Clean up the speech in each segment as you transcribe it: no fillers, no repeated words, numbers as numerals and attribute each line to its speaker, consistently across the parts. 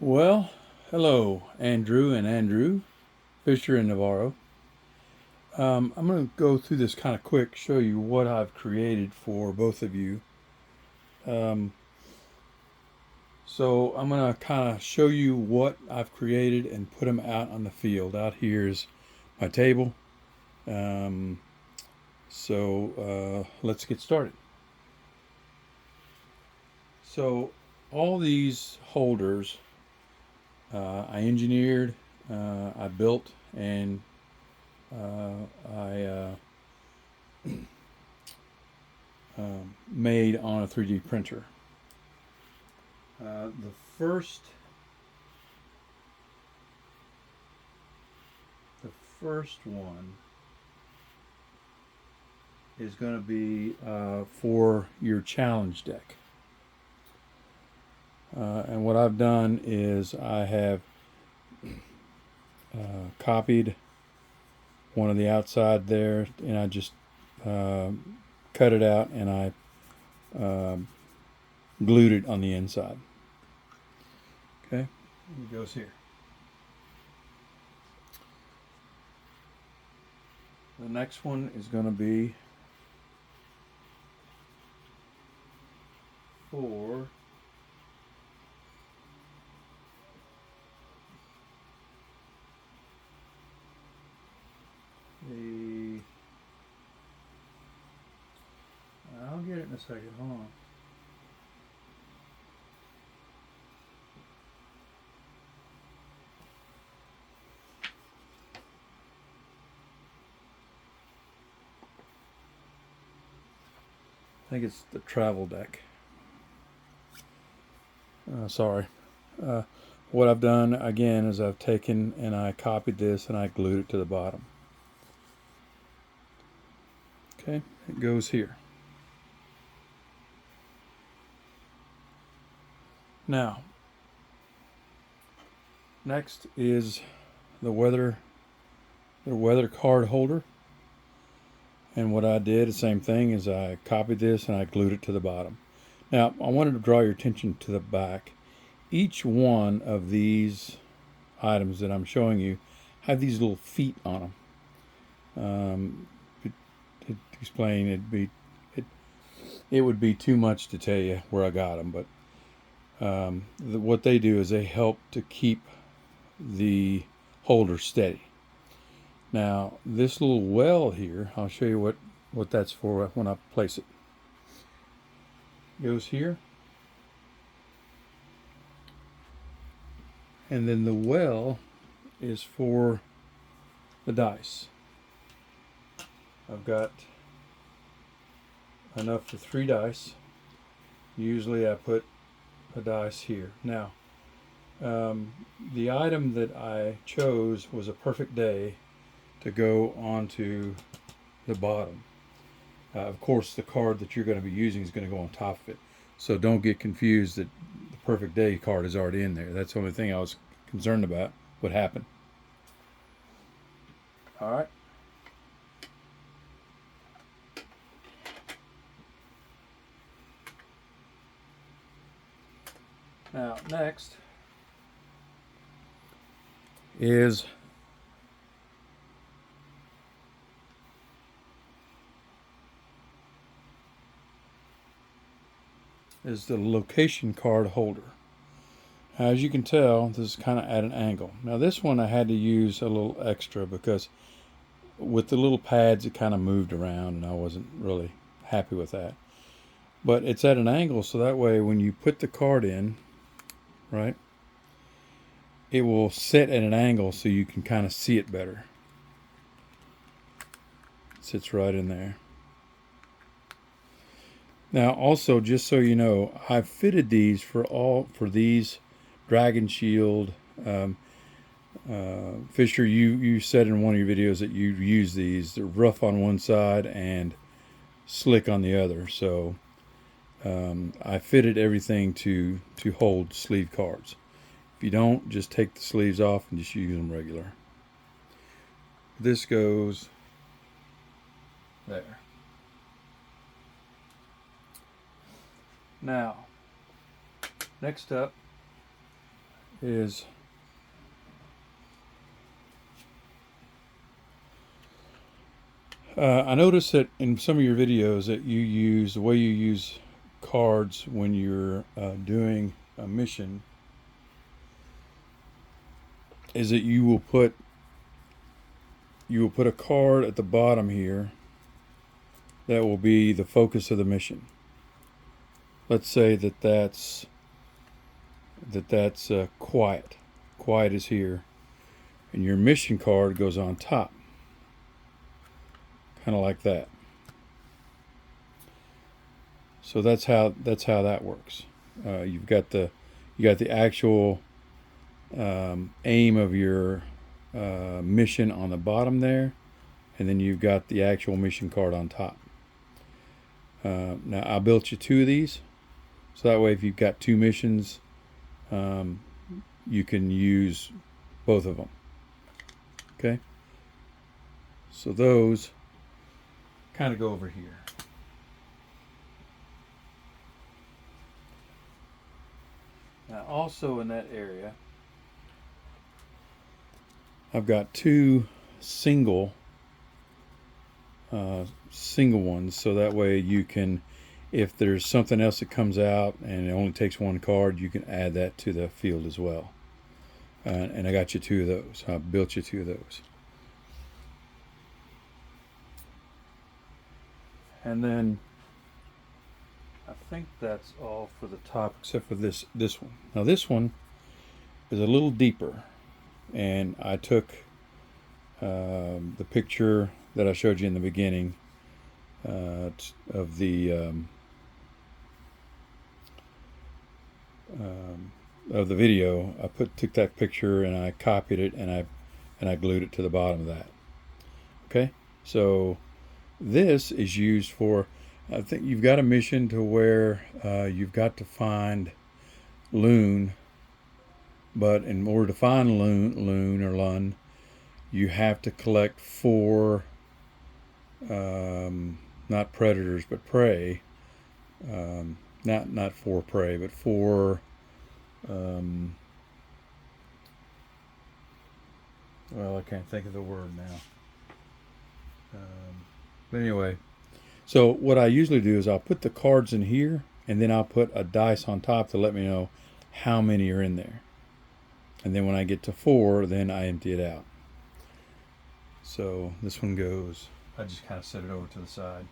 Speaker 1: Well, hello, Andrew, Fisher and Navarro. I'm going to go through this kind of quick, show you what I've created for both of you. Um, so I'm going to kind of show you what I've created and put them out on the field. Out here is my table. Um, let's get started. So all these holders I engineered, I built, and I made on a 3D printer. The first one is going to be for your challenge deck. And what I've done is I have copied one of the outside there, and I just cut it out and I glued it on the inside. Okay, it goes here. The next one is going to be for the, I'll get it in a second, hold on. I think it's the travel deck. Sorry. What I've done again is I've taken and I copied this and I glued it to the bottom. Okay, it goes here. Now, next is the weather card holder. And what I did, the same thing, is I copied this and I glued it to the bottom. Now, I wanted to draw your attention to the back. Each one of these items that I'm showing you have these little feet on them. To explain, it would be too much to tell you where I got them, but what they do is they help to keep the holder steady. Now, this little well here, I'll show you what that's for when I place it. Goes here. And then the well is for the dice. I've got enough for 3 dice. Usually I put a dice here. Now, the item that I chose was a perfect day to go onto the bottom. Of course, the card that you're going to be using is going to go on top of it. So don't get confused that the perfect day card is already in there. That's the only thing I was concerned about would happen. All right. Now, next is the location card holder. As you can tell, this is kind of at an angle. Now this one I had to use a little extra because with the little pads it kind of moved around and I wasn't really happy with that. But it's at an angle so that way when you put the card in, right, it will sit at an angle so you can kind of see it better. It sits right in there. Now also, just so you know, I've fitted these for these Dragon Shield. Fisher, you said in one of your videos that you use these. They're rough on one side and slick on the other. So I fitted everything to hold sleeve cards. If you don't, just take the sleeves off and just use them regular. This goes there. Now, next up is I noticed that in some of your videos that you use the way you use cards when you're doing a mission is that you will put a card at the bottom here that will be the focus of the mission. Let's say that's quiet. Quiet is here, and your mission card goes on top, kind of like that. So that's how that works. You've got the actual aim of your mission on the bottom there, and then you've got the actual mission card on top. Now I built you 2 of these, so that way if you've got 2 missions, you can use both of them. Okay, so those kind of go over here. Now also in that area, I've got 2 single ones, so that way you can, if there's something else that comes out and it only takes 1 card, you can add that to the field as well. And I got you 2 of those. I built you 2 of those. And then I think that's all for the top, except for this one. Now this one is a little deeper, and I took the picture that I showed you in the beginning of the video. I took that picture and I copied it and I glued it to the bottom of that. Okay, so this is used for, I think you've got a mission to where you've got to find loon, but in order to find loon or lun, you have to collect 4 not predators but prey, not 4 prey but 4 well, I can't think of the word now. But anyway, so what I usually do is I'll put the cards in here, and then I'll put a dice on top to let me know how many are in there. And then when I get to 4, then I empty it out. So this one goes, I just kind of set it over to the side.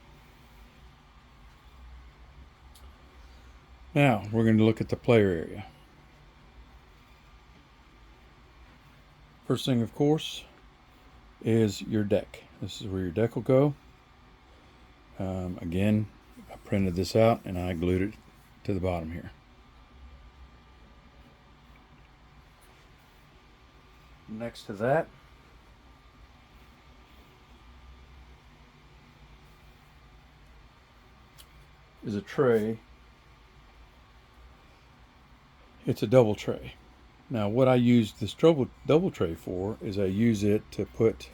Speaker 1: Now we're going to look at the player area. First thing, of course, is your deck. This is where your deck will go. Again, I printed this out and I glued it to the bottom here. Next to that is a tray. It's a double tray. Now what I use this double tray for is I use it to put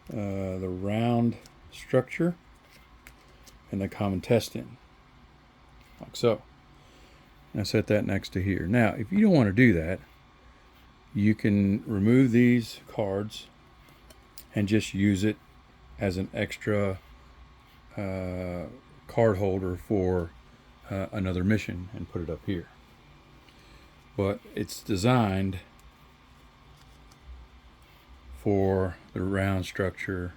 Speaker 1: the round structure and the common test in, like so. And I set that next to here. Now if you don't want to do that, you can remove these cards and just use it as an extra card holder for another mission and put it up here. But it's designed for the round structure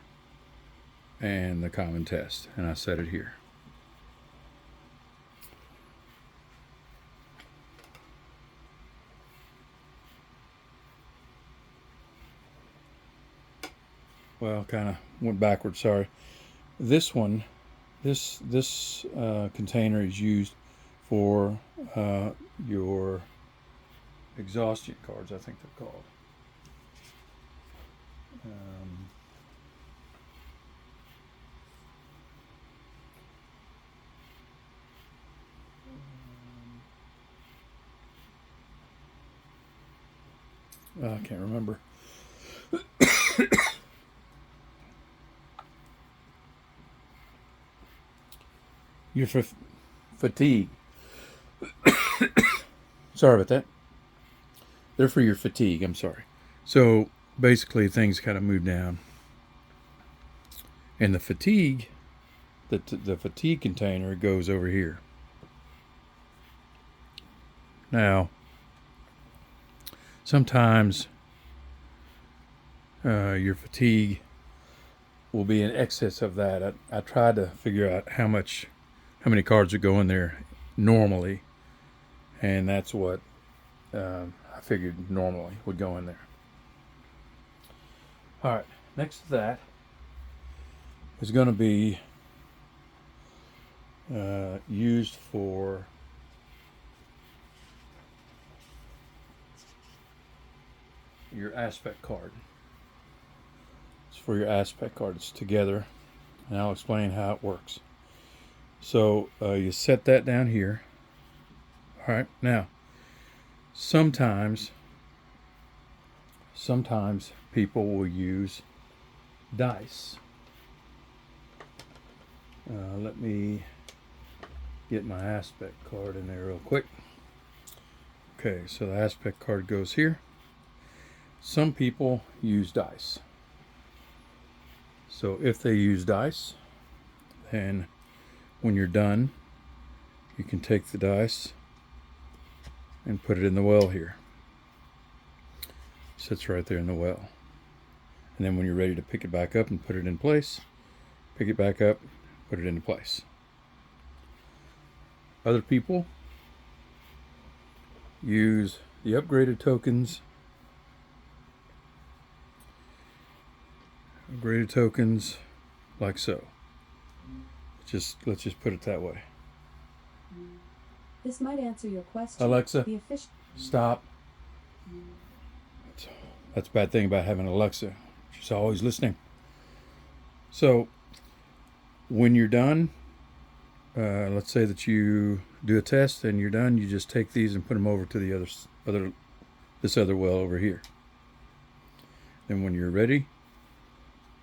Speaker 1: and the common test, and I set it here. Well, kind of went backwards, sorry. This one, this container is used for your exhaustion cards, I think they're called. I can't remember. Your fatigue. Sorry about that. they're for your fatigue, I'm sorry. So basically things kind of move down. And the fatigue, the fatigue container goes over here. Now, sometimes your fatigue will be in excess of that. I tried to figure out how many cards would go in there normally, and that's what I figured normally would go in there. All right, next to that is going to be used for your aspect card. It's for your aspect cards together, and I'll explain how it works. So you set that down here. All right, now sometimes people will use dice. Let me get my aspect card in there real quick. Okay, so the aspect card goes here. Some people use dice. So if they use dice, then when you're done, you can take the dice and put it in the well here. It sits right there in the well. And then when you're ready to pick it back up and put it in place, pick it back up, put it into place. Other people use the upgraded tokens. Upgraded tokens like so. Let's just put it that way.
Speaker 2: This might answer your question.
Speaker 1: Alexa, stop. That's a bad thing about having Alexa. She's always listening. So when you're done, let's say that you do a test and you're done, you just take these and put them over to this other well over here. Then when you're ready,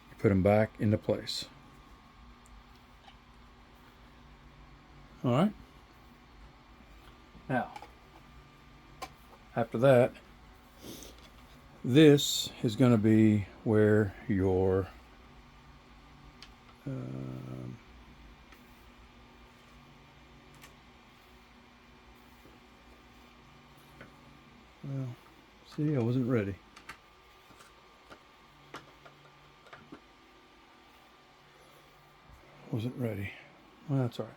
Speaker 1: you put them back into place. All right. Now, after that, this is going to be where your well, see, I wasn't ready. Well, that's all right.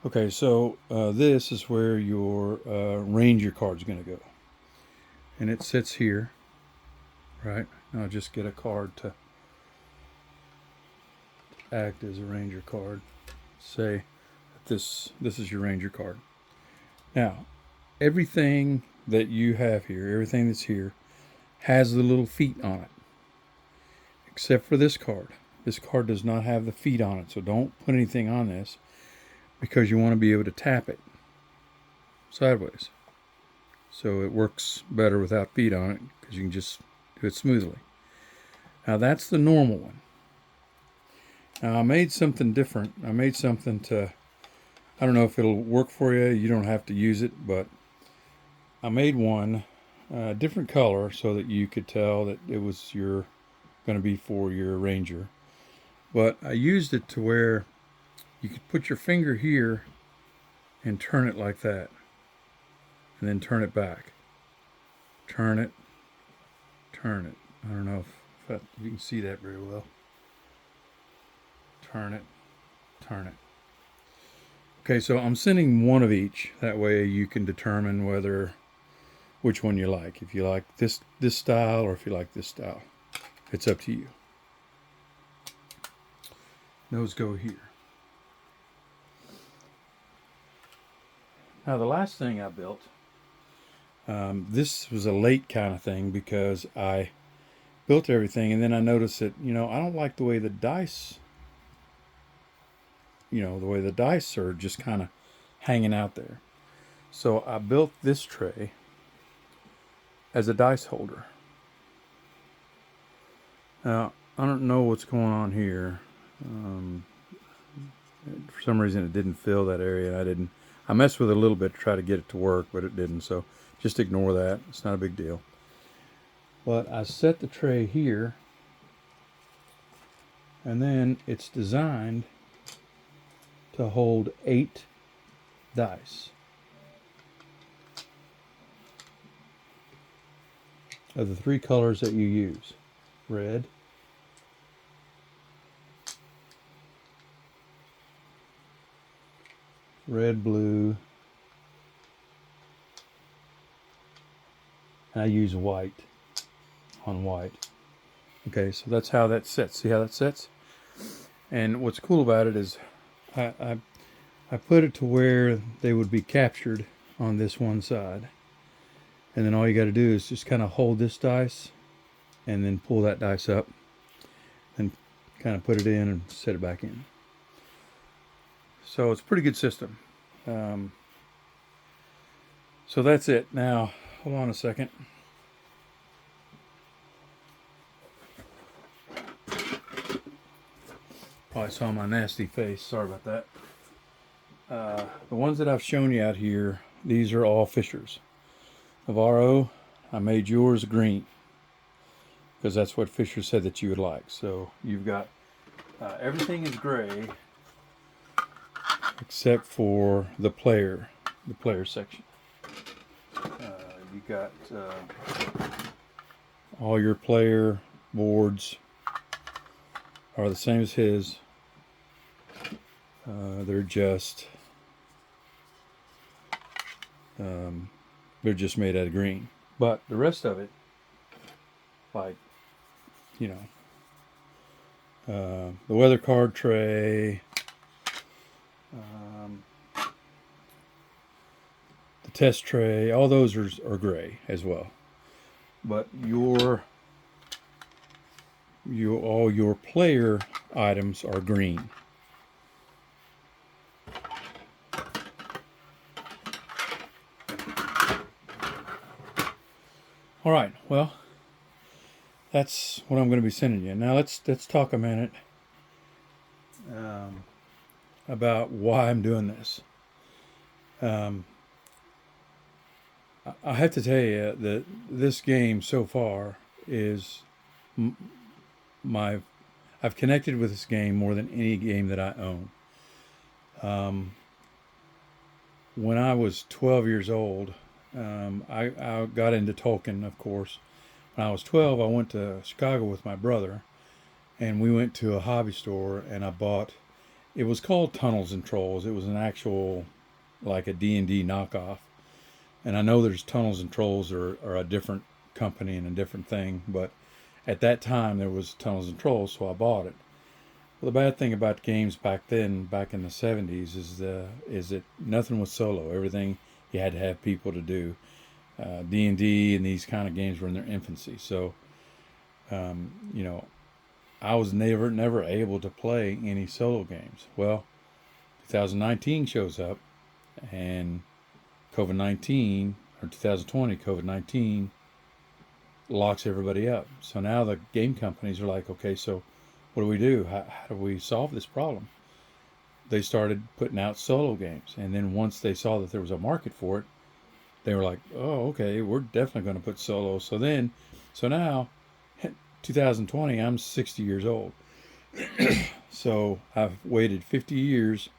Speaker 1: Okay, so this is where your Ranger card's going to go. And it sits here, right? I'll just get a card to act as a Ranger card. Say that this is your Ranger card. Now, everything that you have here, everything that's here, has the little feet on it. Except for this card. This card does not have the feet on it, so don't put anything on this because you want to be able to tap it sideways. So it works better without feet on it because you can just do it smoothly. Now that's the normal one. Now I made something different. I made something I don't know if it'll work for you. You don't have to use it, but I made one different color so that you could tell that it was going to be for your Ranger. But I used it to where you could put your finger here and turn it like that. And then turn it back. Turn it. Turn it. I don't know if you can see that very well. Turn it. Turn it. Okay, so I'm sending one of each. That way you can determine which one you like. If you like this style or if you like this style. It's up to you. Those go here. Now the last thing I built, this was a late kind of thing because I built everything and then I noticed that, I don't like the way the dice, are just kind of hanging out there. So I built this tray as a dice holder. Now, I don't know what's going on here. For some reason it didn't fill that area. I messed with it a little bit to try to get it to work, but it didn't. So just ignore that. It's not a big deal. But I set the tray here, and then it's designed to hold 8 dice of the 3 colors that you use: red, blue, and I use white on white. Okay, so that's how that sits. See how that sits? And what's cool about it is I put it to where they would be captured on this one side. And then all you got to do is just kind of hold this dice and then pull that dice up and kind of put it in and set it back in. So it's a pretty good system. So that's it. Now, hold on a second. Probably saw my nasty face. Sorry about that. The ones that I've shown you out here, these are all Fishers. Navarro, I made yours green because that's what Fisher said that you would like. So you've got everything is gray except for the player section. You got all your player boards are the same as his. They're just made out of green. But the rest of it, like, you know, the weather card tray, the test tray, all those are gray as well. But all your player items are green. All right, well, that's what I'm going to be sending you. Now let's talk a minute about why I'm doing this. I have to tell you that this game so far is I've connected with this game more than any game that I own. When I was 12 years old, I got into Tolkien, of course. When I was 12, I went to Chicago with my brother, and we went to a hobby store, and I bought, it was called Tunnels and Trolls. It was an actual, like a D&D knockoff. And I know there's Tunnels and Trolls are a different company and a different thing, but at that time there was Tunnels and Trolls, so I bought it. Well, the bad thing about games back then, back in the 70s, is that nothing was solo. Everything you had to have people to do. D&D and these kind of games were in their infancy. So, you know, I was never able to play any solo games. Well, 2019 shows up, and COVID-19, or 2020, COVID-19 locks everybody up. So now the game companies are like, okay, so what do we do? How do we solve this problem? They started putting out solo games. And then once they saw that there was a market for it, they were like, oh, okay, we're definitely going to put solo. So now, 2020, I'm 60 years old. So I've waited 50 years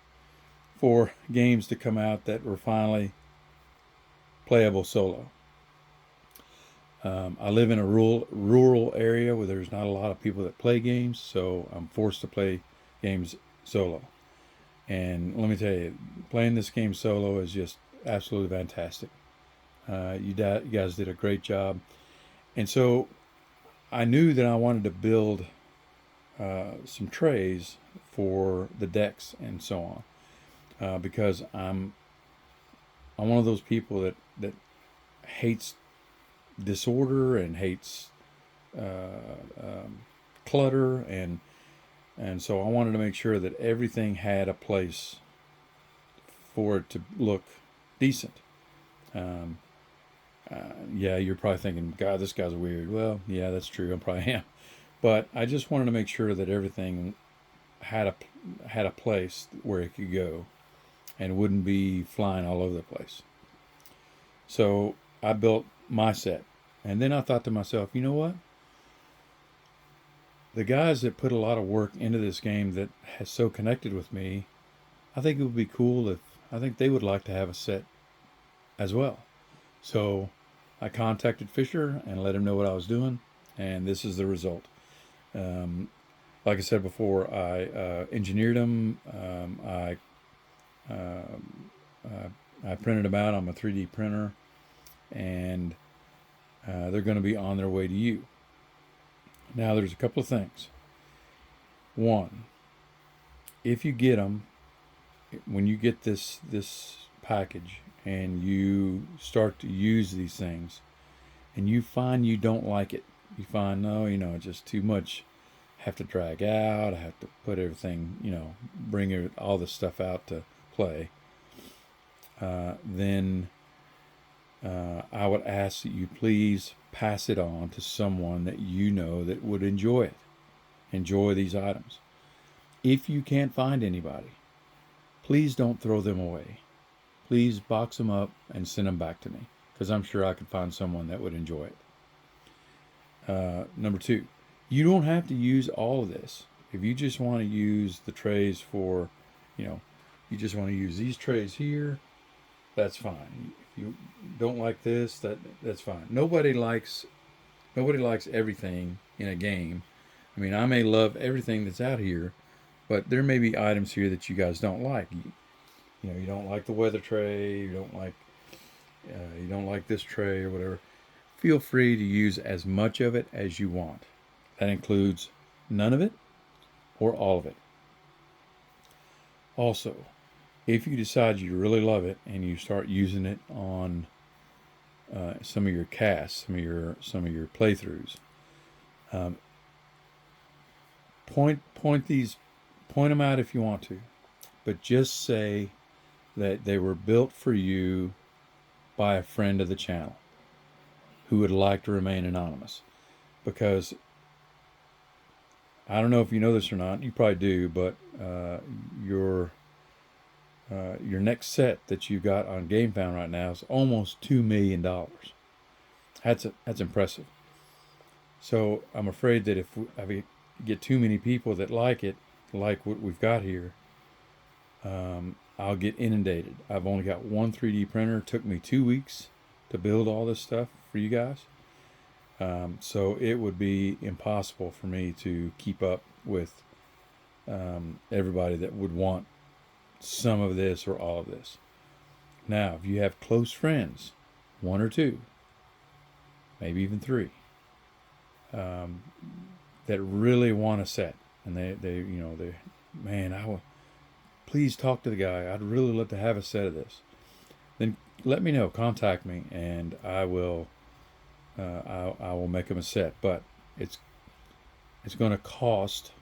Speaker 1: for games to come out that were finally playable solo. I live in a rural area where there's not a lot of people that play games, so I'm forced to play games solo. And let me tell you, playing this game solo is just absolutely fantastic. You guys did a great job. And so I knew that I wanted to build some trays for the decks and so on, because I'm one of those people that hates disorder and hates clutter, and so I wanted to make sure that everything had a place for it to look decent. Yeah, you're probably thinking, God, this guy's weird. Well, yeah, that's true. I probably am. But I just wanted to make sure that everything had a place where it could go. and wouldn't be flying all over the place. So I built my set. And then I thought to myself, you know what? The guys that put a lot of work into this game that has so connected with me, I think it would be cool if I think they would like to have a set as well. So I contacted Fisher and let him know what I was doing, and this is the result. Um, like I said before, I engineered them. I printed them out on my 3D printer, and they're going to be on their way to you. Now, there's a couple of things. One, if you get them, when you get this package and you start to use these things, and you find you don't like it, you find no, it's just too much. Have to drag out. I have to put everything, bring all this stuff out to play. Then I would ask that you please pass it on to someone that you know that would enjoy these items. If you can't find anybody, please don't throw them away. Please box them up and send them back to me, because I'm sure I could find someone that would enjoy it. Number two, you don't have to use all of this. If you just want to use the trays for, you just want to use these trays here, that's fine. If you don't like this, that's fine. Nobody likes everything in a game. I mean, I may love everything that's out here, but there may be items here that you guys don't like. You don't like the weather tray. You don't like this tray or whatever. Feel free to use as much of it as you want. That includes none of it or all of it. Also, if you decide you really love it and you start using it on some of your casts, some of your playthroughs, point them out if you want to, but just say that they were built for you by a friend of the channel who would like to remain anonymous. Because I don't know if you know this or not, you probably do, but your next set that you got on GameFound right now is almost $2 million. That's impressive. So I'm afraid that if I get too many people that like it, like what we've got here, I'll get inundated. I've only got one 3D printer. It took me 2 weeks to build all this stuff for you guys. So it would be impossible for me to keep up with everybody that would want some of this or all of this. Now, if you have close friends, one or two, maybe even three, that really want a set, and please talk to the guy. I'd really love to have a set of this. Then let me know. Contact me, and I will make them a set. But it's going to cost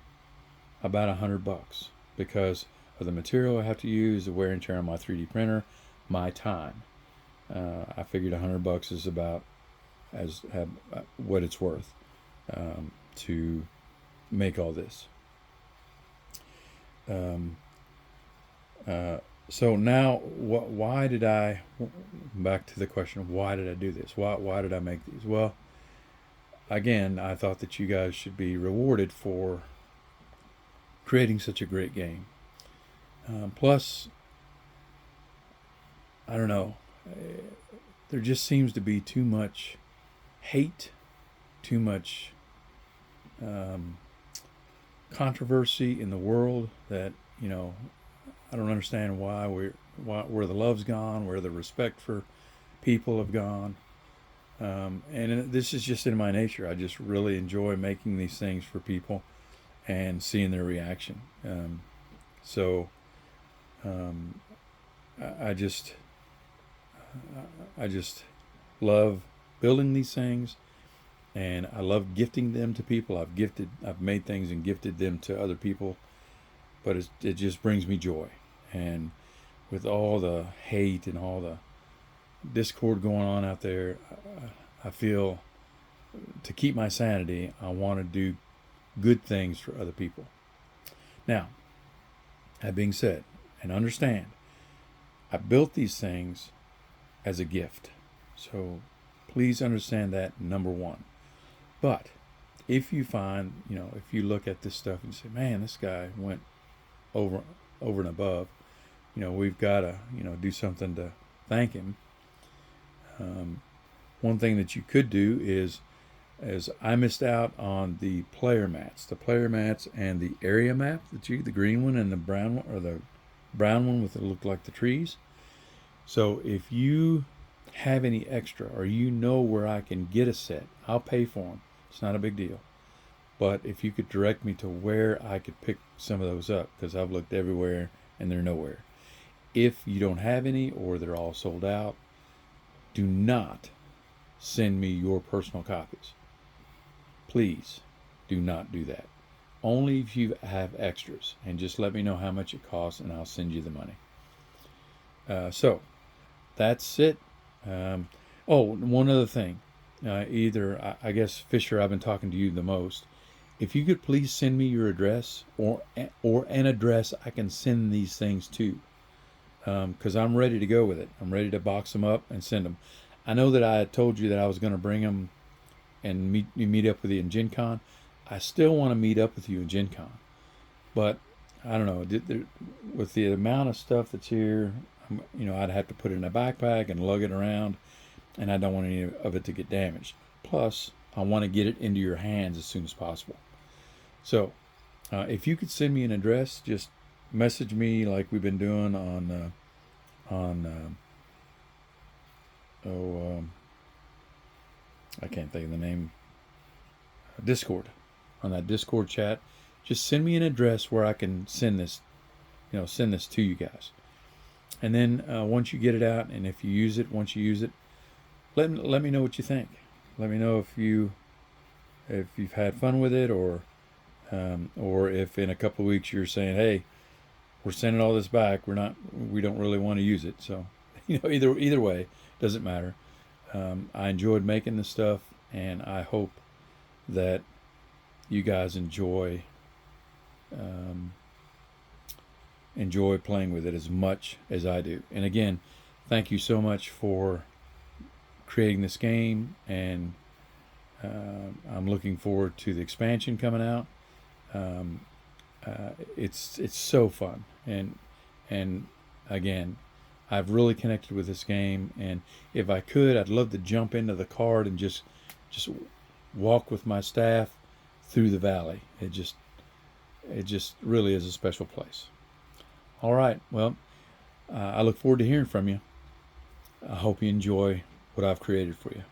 Speaker 1: about $100 because of the material I have to use, the wear and tear on my 3D printer, my time. I figured $100 is about what it's worth to make all this. So now, why did I? Back to the question of why did I do this? Why did I make these? Well, again, I thought that you guys should be rewarded for creating such a great game. Plus, I don't know, there just seems to be too much hate, too much controversy in the world that, I don't understand where the love's gone, where the respect for people have gone. And this is just in my nature. I just really enjoy making these things for people and seeing their reaction. I just love building these things, and I love gifting them to people. I've made things and gifted them to other people, but it just brings me joy. And with all the hate and all the discord going on out there, I feel to keep my sanity, I want to do good things for other people. Now, that being said, and understand, I built these things as a gift. So please understand that, number one. But if you find, if you look at this stuff and say, man, this guy went over and above, we've got to, do something to thank him. One thing that you could do is I missed out on the player mats and the area map, the green one and the brown one, or the brown one with it looked like the trees. So if you have any extra, or where I can get a set, I'll pay for them. It's not a big deal. But if you could direct me to where I could pick some of those up, because I've looked everywhere and they're nowhere. If you don't have any, or they're all sold out, do not send me your personal copies. Please do not do that. Only if you have extras, and just let me know how much it costs and I'll send you the money. So that's it. One other thing. I guess, Fisher, I've been talking to you the most. If you could please send me your address, or an address I can send these things to, because I'm ready to go with it. I'm ready to box them up and send them. I know that I told you that I was going to bring them and meet up with you in Gen Con. I still want to meet up with you in Gen Con, but I don't know. With the amount of stuff that's here, I'd have to put it in a backpack and lug it around, and I don't want any of it to get damaged. Plus, I want to get it into your hands as soon as possible. So, if you could send me an address, just message me like we've been doing on I can't think of the name. Discord. On that Discord chat, just send me an address where I can send this to you guys. And then once you get it out, and if you use it, let me know what you think. Let me know if you've had fun with it, or if in a couple of weeks you're saying, hey, we're sending all this back. We don't really want to use it. So, either way, doesn't matter. I enjoyed making this stuff, and I hope that you guys enjoy playing with it as much as I do. And again, thank you so much for creating this game, and I'm looking forward to the expansion coming out. It's so fun, and again, I've really connected with this game, and if I could, I'd love to jump into the cart and just walk with my staff through the valley. It just really is a special place. All right, well, I look forward to hearing from you. I hope you enjoy what I've created for you.